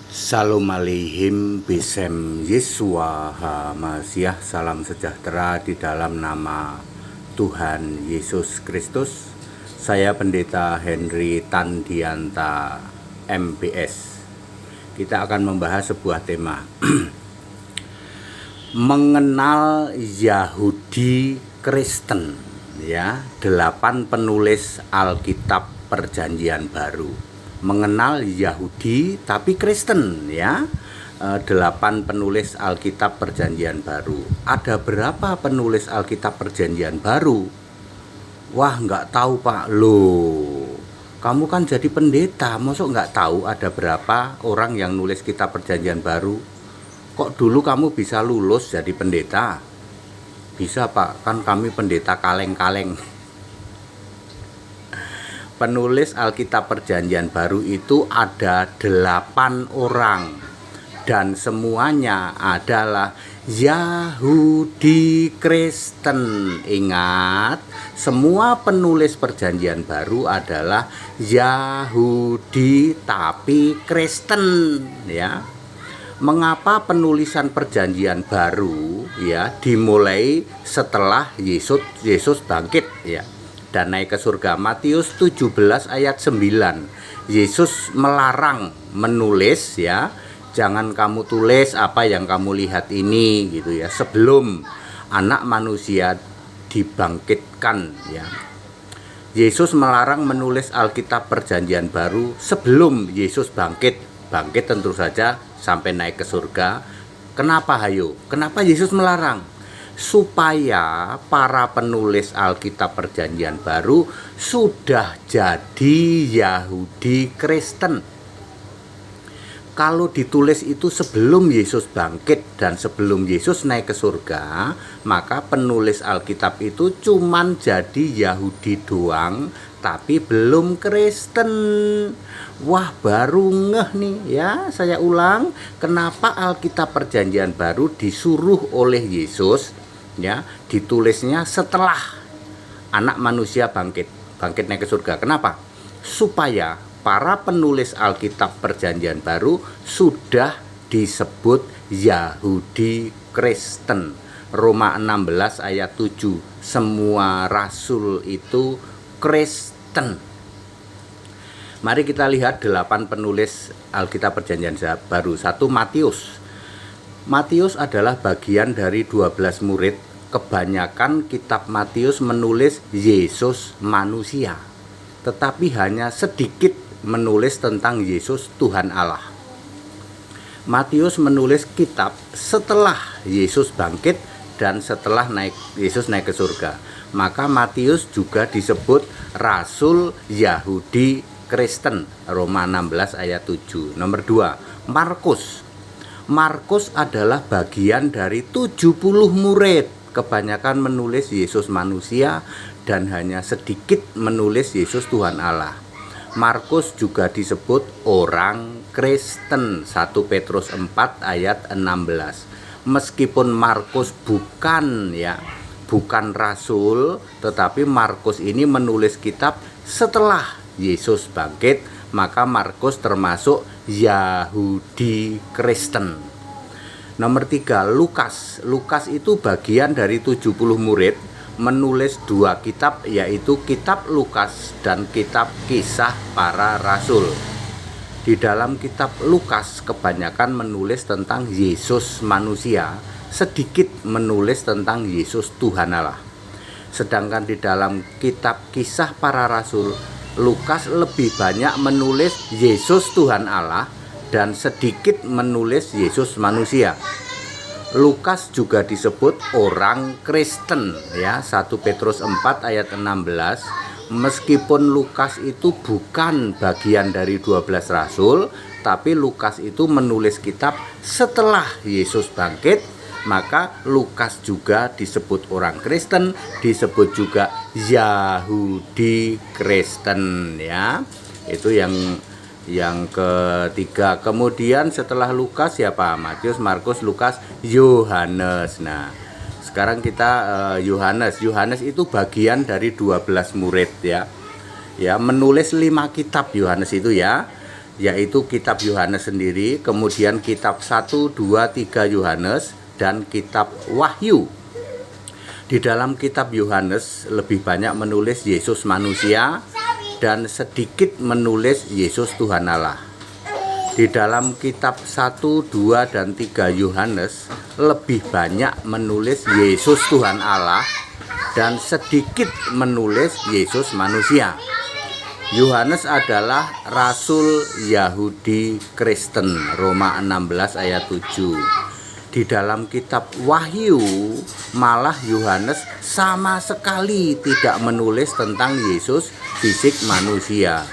Salam aleihim bisem Yesua HaMasiah. Salam sejahtera di dalam nama Tuhan Yesus Kristus. Saya Pendeta Henry Tandianta MPS. Kita akan membahas sebuah tema mengenal Yahudi Kristen, ya, 8 penulis Alkitab Perjanjian Baru. Mengenal Yahudi tapi Kristen, ya. 8 penulis Alkitab Perjanjian Baru. Ada berapa penulis Alkitab Perjanjian Baru? Wah, nggak tahu Pak. Loh, kamu kan jadi pendeta, masuk nggak tahu ada berapa orang yang nulis kitab Perjanjian Baru? Kok dulu kamu bisa lulus jadi pendeta? Bisa Pak, kan kami pendeta kaleng-kaleng. Penulis Alkitab Perjanjian Baru itu ada 8 orang, dan semuanya adalah Yahudi Kristen. Ingat, semua penulis Perjanjian Baru adalah Yahudi tapi Kristen, ya. Mengapa penulisan Perjanjian Baru, ya, dimulai setelah Yesus bangkit, ya, dan naik ke surga? Matius 17 ayat 9. Yesus melarang menulis, ya. Jangan kamu tulis apa yang kamu lihat ini, gitu ya, sebelum Anak Manusia dibangkitkan, ya. Yesus melarang menulis Alkitab Perjanjian Baru sebelum Yesus bangkit tentu saja sampai naik ke surga. Kenapa hayo? Kenapa Yesus melarang? Supaya para penulis Alkitab Perjanjian Baru sudah jadi Yahudi Kristen. Kalau ditulis itu sebelum Yesus bangkit dan sebelum Yesus naik ke surga, maka penulis Alkitab itu cuman jadi Yahudi doang, tapi belum Kristen. Wah, baru ngeh nih, ya. Saya ulang, kenapa Alkitab Perjanjian Baru disuruh oleh Yesus, ya, ditulisnya setelah Anak Manusia bangkit naik ke surga. Kenapa? Supaya para penulis Alkitab Perjanjian Baru sudah disebut Yahudi Kristen. Roma 16 ayat 7. Semua rasul itu Kristen. Mari kita lihat 8 penulis Alkitab Perjanjian Baru. 1, Matius. Matius adalah bagian dari 12 murid. Kebanyakan kitab Matius menulis Yesus manusia, tetapi hanya sedikit menulis tentang Yesus Tuhan Allah. Matius menulis kitab setelah Yesus bangkit dan setelah Yesus naik ke surga. Maka Matius juga disebut Rasul Yahudi Kristen. Roma 16 ayat 7. Nomor 2, Markus. Markus adalah bagian dari 70 murid. Kebanyakan menulis Yesus manusia dan hanya sedikit menulis Yesus Tuhan Allah. Markus juga disebut orang Kristen. 1 Petrus 4 ayat 16. Meskipun Markus bukan rasul, tetapi Markus ini menulis kitab setelah Yesus bangkit, maka Markus termasuk Yahudi Kristen. Nomor 3, Lukas. Lukas itu bagian dari 70 murid, menulis 2 kitab, yaitu kitab Lukas dan kitab Kisah Para Rasul. Di dalam kitab Lukas kebanyakan menulis tentang Yesus manusia, sedikit menulis tentang Yesus Tuhan Allah. Sedangkan di dalam kitab Kisah Para Rasul, Lukas lebih banyak menulis Yesus Tuhan Allah dan sedikit menulis Yesus manusia. Lukas juga disebut orang Kristen, ya. 1 Petrus 4 ayat 16. Meskipun Lukas itu bukan bagian dari 12 rasul, tapi Lukas itu menulis kitab setelah Yesus bangkit, maka Lukas juga disebut orang Kristen, disebut juga Yahudi Kristen, ya. Itu yang ketiga. Kemudian setelah Lukas siapa? Matius, Markus, Lukas, Yohanes. Nah, sekarang kita Yohanes. Yohanes itu bagian dari 12 murid, ya. Ya, menulis 5 kitab Yohanes itu, ya. yaitu kitab Yohanes sendiri, kemudian kitab 1, 2, 3 Yohanes, dan kitab Wahyu. Di dalam kitab Yohanes lebih banyak menulis Yesus manusia dan sedikit menulis Yesus Tuhan Allah. Di dalam kitab 1, 2, dan 3 Yohanes lebih banyak menulis Yesus Tuhan Allah dan sedikit menulis Yesus manusia. Yohanes adalah Rasul Yahudi Kristen, Roma 16 ayat 7. Di dalam kitab Wahyu malah Yohanes sama sekali tidak menulis tentang Yesus fisik manusia.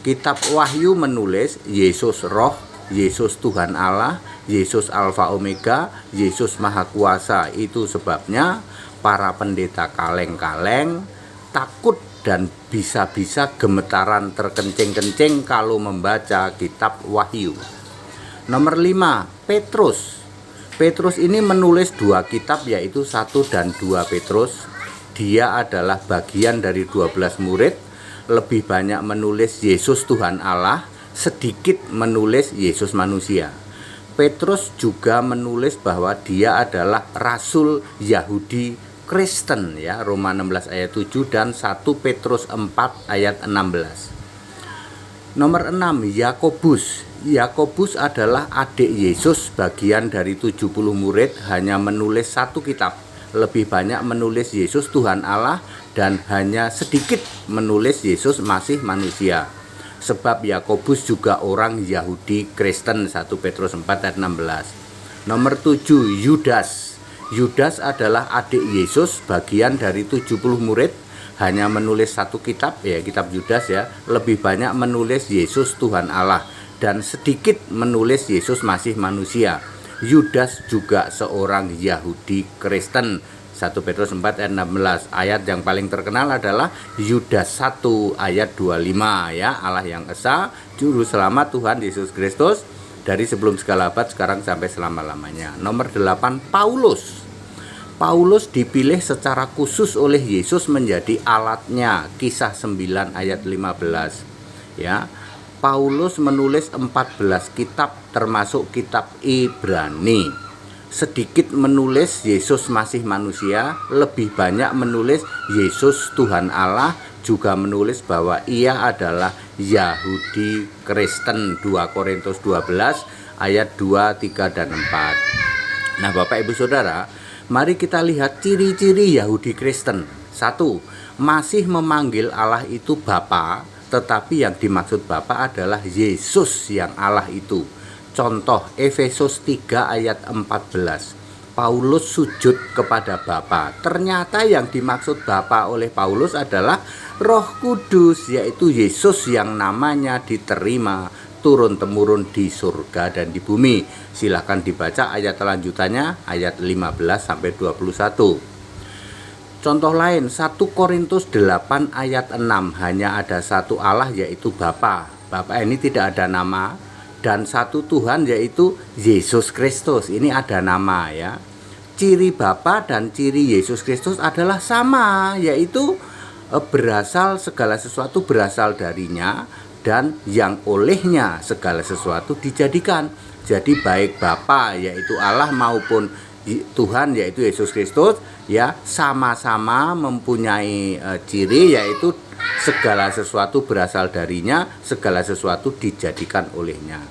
Kitab Wahyu menulis Yesus Roh, Yesus Tuhan Allah, Yesus Alfa Omega, Yesus Maha Kuasa. Itu sebabnya para pendeta kaleng-kaleng takut dan bisa-bisa gemetaran terkencing-kencing kalau membaca kitab Wahyu. Nomor 5, Petrus. Petrus ini menulis 2 kitab, yaitu 1 dan 2 Petrus. Dia adalah bagian dari 12 murid, lebih banyak menulis Yesus Tuhan Allah, sedikit menulis Yesus manusia. Petrus juga menulis bahwa dia adalah Rasul Yahudi Kristen, ya, Roma 16 ayat 7 dan 1 Petrus 4 ayat 16. Nomor 6, Yakobus. Yakobus adalah adik Yesus, bagian dari 70 murid, hanya menulis 1 kitab. Lebih banyak menulis Yesus Tuhan Allah dan hanya sedikit menulis Yesus masih manusia. Sebab Yakobus juga orang Yahudi Kristen, 1 Petrus 4 ayat 16. Nomor 7, Yudas. Yudas adalah adik Yesus, bagian dari 70 murid, hanya menulis 1 kitab, ya, kitab Yudas, ya. Lebih banyak menulis Yesus Tuhan Allah dan sedikit menulis Yesus masih manusia. Yudas juga seorang Yahudi Kristen, 1 Petrus 4 ayat 16. Ayat yang paling terkenal adalah Yudas 1 ayat 25, ya. Allah yang esa, juru selamat Tuhan Yesus Kristus, dari sebelum segala abad, sekarang sampai selama-lamanya. Nomor 8, Paulus. Paulus dipilih secara khusus oleh Yesus menjadi alatnya, Kisah 9 ayat 15, ya. Paulus menulis 14 kitab termasuk kitab Ibrani. Sedikit menulis Yesus masih manusia, lebih banyak menulis Yesus Tuhan Allah, juga menulis bahwa ia adalah Yahudi Kristen, 2 Korintus 12 ayat 2, 3, dan 4. Nah, Bapak Ibu Saudara, mari kita lihat ciri-ciri Yahudi Kristen. 1, masih memanggil Allah itu Bapa, tetapi yang dimaksud Bapa adalah Yesus yang Allah itu. Contoh Efesus 3 ayat 14. Paulus sujud kepada Bapa. Ternyata yang dimaksud Bapa oleh Paulus adalah Roh Kudus, yaitu Yesus yang namanya diterima turun-temurun di surga dan di bumi. Silahkan dibaca ayat lanjutannya, ayat 15 sampai 21. Contoh lain, 1 Korintus 8 ayat 6, hanya ada 1 Allah, yaitu Bapa. Bapa ini tidak ada nama, dan 1 Tuhan, yaitu Yesus Kristus. Ini ada nama, ya. Ciri Bapa dan ciri Yesus Kristus adalah sama, yaitu berasal, segala sesuatu berasal darinya, dan yang olehnya segala sesuatu dijadikan. Jadi baik Bapa, yaitu Allah, maupun Tuhan, yaitu Yesus Kristus, ya, sama-sama mempunyai ciri, yaitu segala sesuatu berasal darinya, segala sesuatu dijadikan olehnya.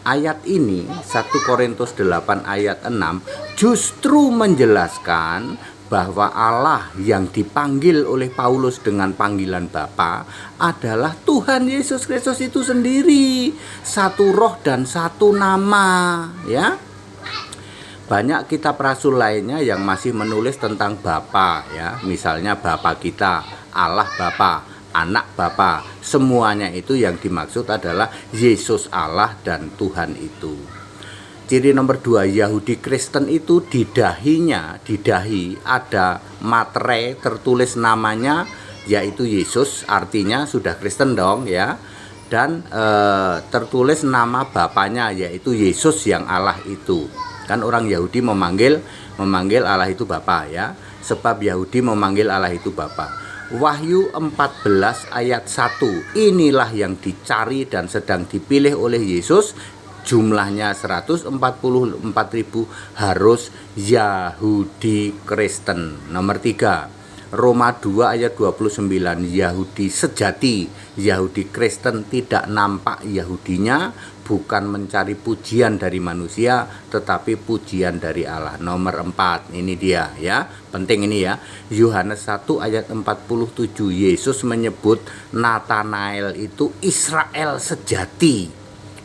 Ayat ini 1 Korintus 8 ayat 6 justru menjelaskan bahwa Allah yang dipanggil oleh Paulus dengan panggilan Bapa adalah Tuhan Yesus Kristus itu sendiri, 1 roh dan 1 nama, ya. Banyak kitab rasul lainnya yang masih menulis tentang Bapa, ya. Misalnya Bapa kita, Allah Bapa, Anak Bapa. Semuanya itu yang dimaksud adalah Yesus Allah dan Tuhan itu. Ciri nomor 2, Yahudi Kristen itu di dahi ada materai tertulis namanya, yaitu Yesus, artinya sudah Kristen dong, ya. Dan tertulis nama Bapanya, yaitu Yesus yang Allah itu. Kan orang Yahudi memanggil Allah itu Bapa, ya. Sebab Yahudi memanggil Allah itu Bapa. Wahyu 14 ayat 1. Inilah yang dicari dan sedang dipilih oleh Yesus. Jumlahnya 144.000 harus Yahudi Kristen. Nomor 3. Roma 2 ayat 29. Yahudi sejati, Yahudi Kristen tidak nampak Yahudinya, bukan mencari pujian dari manusia tetapi pujian dari Allah. Nomor 4, ini dia ya, penting ini ya. Yohanes 1 ayat 47. Yesus menyebut Natanael itu Israel sejati,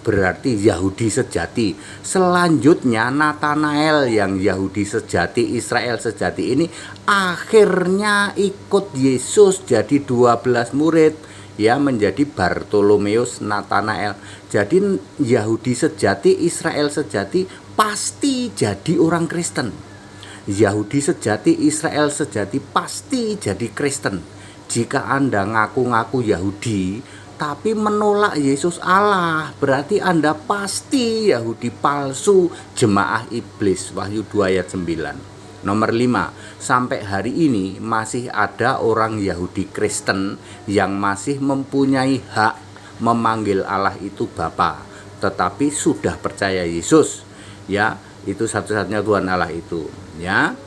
berarti Yahudi sejati. Selanjutnya Natanael yang Yahudi sejati, Israel sejati ini akhirnya ikut Yesus jadi 12 murid ya, menjadi Bartolomeus, Natanael. Jadi Yahudi sejati, Israel sejati pasti jadi orang Kristen. Yahudi sejati, Israel sejati pasti jadi Kristen. Jika Anda ngaku-ngaku Yahudi tapi menolak Yesus Allah, berarti Anda pasti Yahudi palsu, jemaah iblis. Wahyu 2 ayat 9. Nomor 5, sampai hari ini masih ada orang Yahudi Kristen yang masih mempunyai hak memanggil Allah itu Bapa, tetapi sudah percaya Yesus. Ya, itu satu-satunya Tuhan Allah itu. Ya,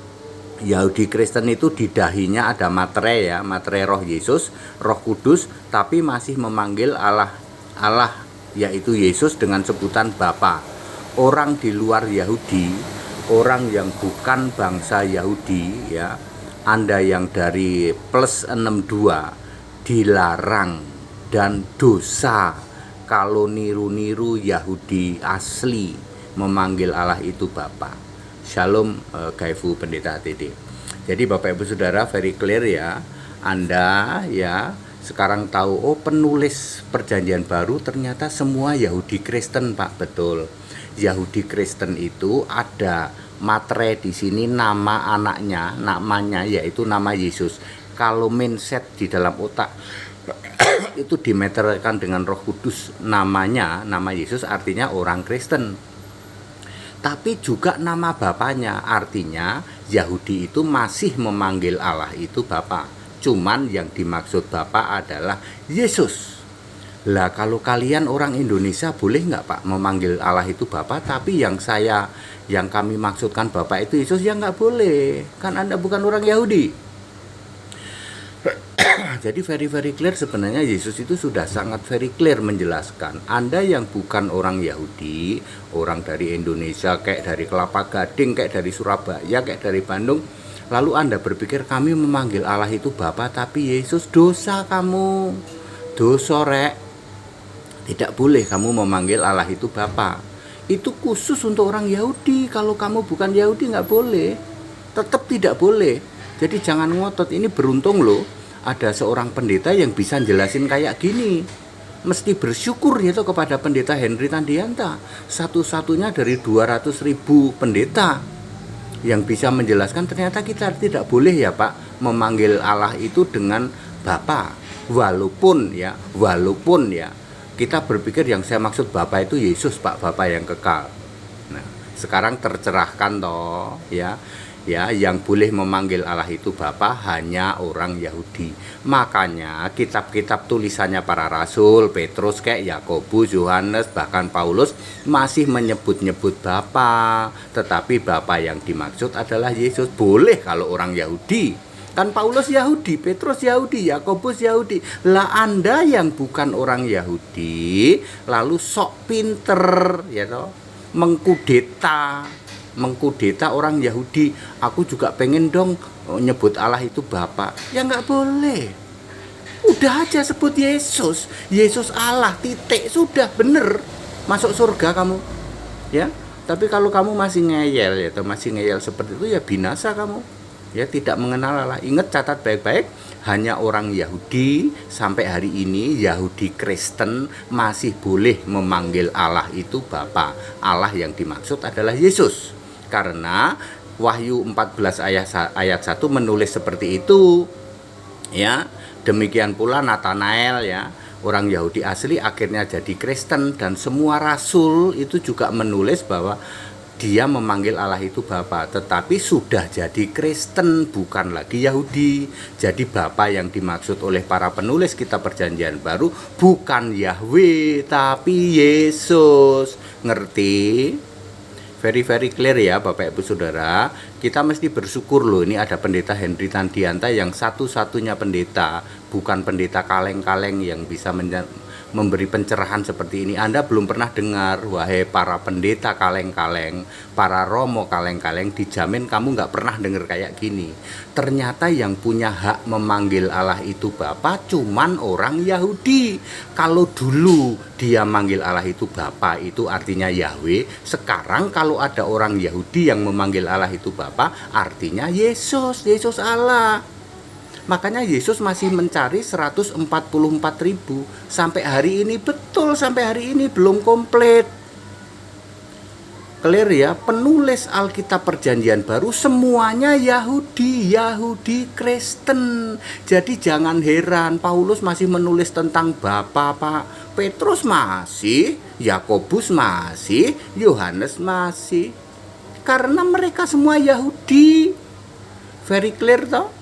Yahudi Kristen itu di dahinya ada materai ya, materai roh Yesus, roh kudus, tapi masih memanggil Allah yaitu Yesus dengan sebutan Bapa. Orang di luar Yahudi, orang yang bukan bangsa Yahudi ya, Anda yang dari plus 62 dilarang dan dosa kalau niru-niru Yahudi asli memanggil Allah itu Bapa. Shalom Kaifu Pendeta TD. Jadi Bapak Ibu Saudara, very clear ya. Anda ya sekarang tahu, oh penulis perjanjian baru ternyata semua Yahudi Kristen, Pak. Betul. Yahudi Kristen itu ada materai di sini, nama anaknya, namanya yaitu nama Yesus. Kalau mindset di dalam otak itu dimeteraikan dengan Roh Kudus, namanya, nama Yesus artinya orang Kristen. Tapi juga nama bapaknya, artinya Yahudi itu masih memanggil Allah itu Bapa. Cuman yang dimaksud Bapa adalah Yesus. Lah kalau kalian orang Indonesia boleh nggak Pak memanggil Allah itu Bapa, tapi yang kami maksudkan Bapa itu Yesus, ya nggak boleh. Kan Anda bukan orang Yahudi. Jadi very clear, sebenarnya Yesus itu sudah sangat very clear menjelaskan, Anda yang bukan orang Yahudi, orang dari Indonesia, kayak dari Kelapa Gading, kayak dari Surabaya, kayak dari Bandung, lalu Anda berpikir kami memanggil Allah itu Bapa tapi Yesus, dosa kamu, dosa rek. Tidak boleh kamu memanggil Allah itu Bapa. Itu khusus untuk orang Yahudi. Kalau kamu bukan Yahudi nggak boleh, tetap tidak boleh. Jadi jangan ngotot. Ini beruntung loh, ada seorang pendeta yang bisa jelasin kayak gini. Mesti bersyukur itu kepada Pendeta Henry Tandianta, satu-satunya dari 200.000 pendeta yang bisa menjelaskan ternyata kita tidak boleh ya Pak memanggil Allah itu dengan Bapa. Walaupun ya kita berpikir yang saya maksud Bapa itu Yesus Pak, Bapa yang kekal. Nah, sekarang tercerahkan toh ya. Ya, yang boleh memanggil Allah itu Bapa hanya orang Yahudi. Makanya kitab-kitab tulisannya para rasul, Petrus kayak Yakobus, Yohanes, bahkan Paulus masih menyebut-nyebut Bapa, tetapi Bapa yang dimaksud adalah Yesus. Boleh kalau orang Yahudi. Kan Paulus Yahudi, Petrus Yahudi, Yakobus Yahudi. Lah Anda yang bukan orang Yahudi lalu sok pinter ya toh, mengkudeta orang Yahudi. Aku juga pengen dong nyebut Allah itu Bapa. Ya nggak boleh. Udah aja sebut Yesus. Yesus Allah, titik. Sudah bener. Masuk surga kamu. Ya. Tapi kalau kamu masih ngeyel ya, atau masih ngeyel seperti itu ya binasa kamu. Ya, tidak mengenal Allah. Ingat, catat baik-baik. Hanya orang Yahudi sampai hari ini, Yahudi Kristen masih boleh memanggil Allah itu Bapa. Allah yang dimaksud adalah Yesus. Karena Wahyu 14 ayat 1 menulis seperti itu ya. Demikian pula Natanael ya, orang Yahudi asli akhirnya jadi Kristen, dan semua rasul itu juga menulis bahwa dia memanggil Allah itu Bapa, tetapi sudah jadi Kristen, bukan lagi Yahudi. Jadi Bapa yang dimaksud oleh para penulis kitab Perjanjian Baru bukan Yahweh, tapi Yesus. Ngerti? Very clear ya Bapak Ibu Saudara. Kita mesti bersyukur loh, ini ada pendeta Henry Tandianta yang satu-satunya pendeta, bukan pendeta kaleng-kaleng yang bisa memberi pencerahan seperti ini. Anda belum pernah dengar, wahai para pendeta kaleng-kaleng, para romo kaleng-kaleng, dijamin kamu nggak pernah dengar kayak gini. Ternyata yang punya hak memanggil Allah itu Bapa cuman orang Yahudi. Kalau dulu dia manggil Allah itu Bapa, itu artinya Yahweh. Sekarang kalau ada orang Yahudi yang memanggil Allah itu Bapa, artinya Yesus Allah. Makanya Yesus masih mencari 144.000 sampai hari ini, betul sampai hari ini belum komplit. Clear ya, penulis Alkitab Perjanjian Baru semuanya Yahudi Kristen. Jadi jangan heran Paulus masih menulis tentang Bapa, Pak. Petrus masih, Yakobus masih, Yohanes masih. Karena mereka semua Yahudi. Very clear toh?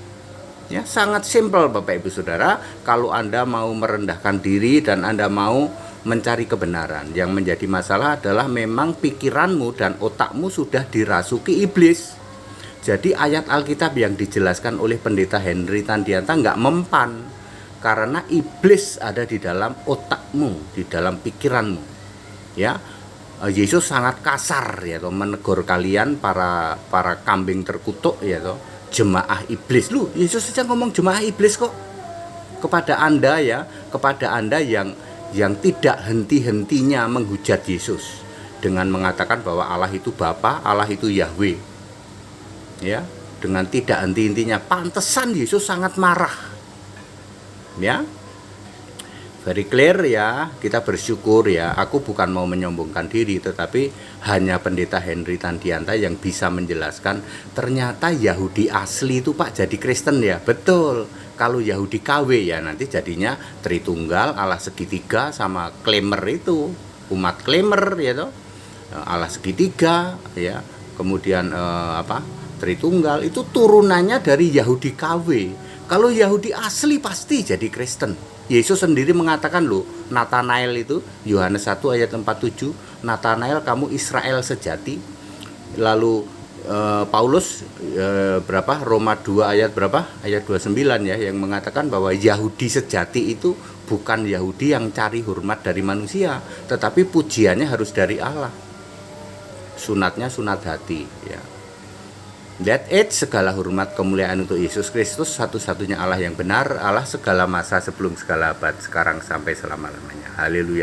Ya, sangat simpel Bapak Ibu Saudara. Kalau Anda mau merendahkan diri dan Anda mau mencari kebenaran, yang menjadi masalah adalah memang pikiranmu dan otakmu sudah dirasuki iblis. Jadi ayat Alkitab yang dijelaskan oleh pendeta Henry Tandianta nggak mempan, karena iblis ada di dalam otakmu, di dalam pikiranmu. Ya, Yesus sangat kasar ya toh, menegur kalian para kambing terkutuk ya toh, jemaah iblis. Lu Yesus saja ngomong jemaah iblis kok kepada Anda ya, kepada Anda yang tidak henti-hentinya menghujat Yesus dengan mengatakan bahwa Allah itu Bapa, Allah itu Yahweh. Ya, dengan tidak henti-hentinya. Pantesan Yesus sangat marah. Ya. Very clear ya, kita bersyukur ya. Aku bukan mau menyombongkan diri, tetapi hanya pendeta Henry Tandianta yang bisa menjelaskan ternyata Yahudi asli itu Pak jadi Kristen ya. Betul. Kalau Yahudi KW ya nanti jadinya Tritunggal, Allah segitiga sama Klemer itu, umat Klemer ya toh. Allah segitiga ya. Kemudian Tritunggal itu turunannya dari Yahudi KW. Kalau Yahudi asli pasti jadi Kristen. Yesus sendiri mengatakan loh, Nathanael itu, Yohanes 1 ayat 47, Nathanael kamu Israel sejati. Lalu Paulus Roma 2 ayat berapa? Ayat 29 ya, yang mengatakan bahwa Yahudi sejati itu bukan Yahudi yang cari hormat dari manusia, tetapi pujiannya harus dari Allah. Sunatnya sunat hati ya. That it, segala hormat kemuliaan untuk Yesus Kristus, satu-satunya Allah yang benar, Allah segala masa sebelum segala abad, sekarang sampai selama-lamanya. Haleluya.